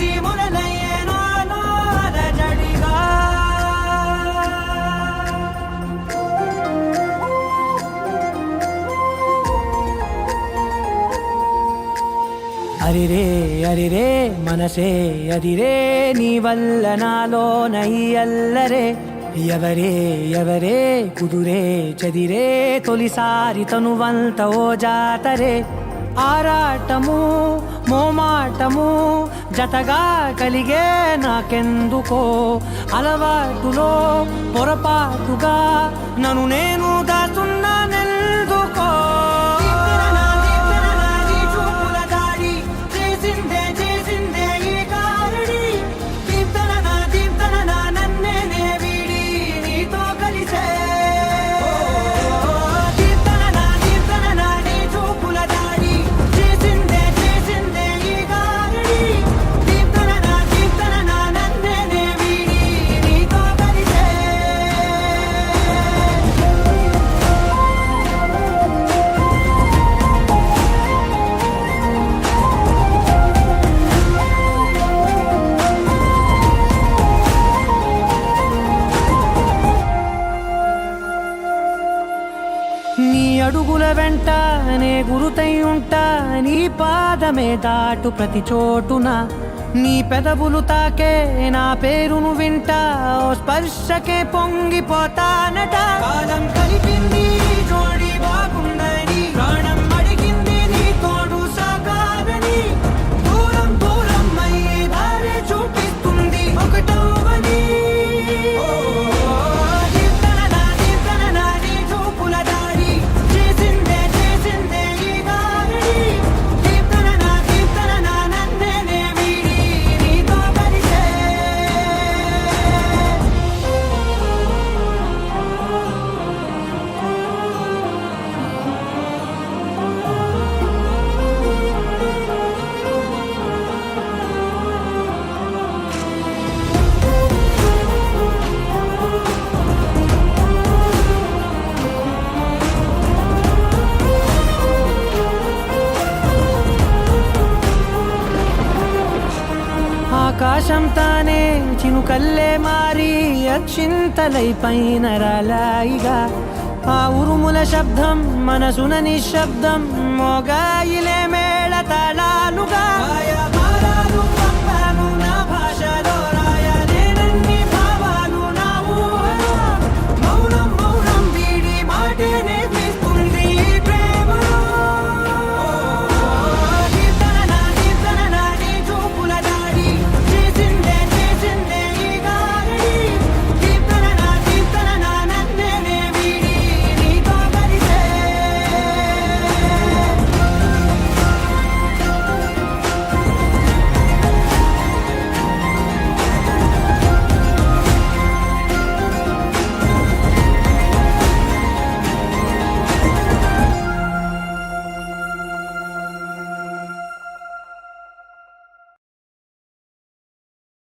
నుంచి మొదలయ్యే నాలో అలజడిగా. అరిరే అరిరే మనసే అరిరే నీ వల్ల నాలో నయ్యల్లరే. ఎవరే ఎవరే కుదురే చదిరే తొలిసారి తనువంత ఓ జాతరే. ఆరాటము మోమాటము జతగా కలిగే నాకెందుకో. అలవాటులో పొరపాటుగా నన్ను నేను దాస్తున్నానెందుకో. నీ అడుగుల వెంట నే గురుతై ఉంటా. నీ పాదమే దాటు ప్రతి చోటున. నీ పెదవులు తాకే నా పేరును వింటా. ఓ స్పర్శకే పొంగిపోతానట. కాలం కలిపింది జోడి బాగుందని. ప్రాణం అడిగింది నీ తోడు సాగాలని. దూరం దూరం అయ్యి దారి చూపిస్తుంది ఒకటవని. ఆకాశం తానే చినుకల్లే మారి అక్షింతలై పైన రాలాయిగా. ఆ ఉరుముల శబ్దం మనసున నిశ్శబ్దం మోగాయిలే మేళ తాళాలుగా.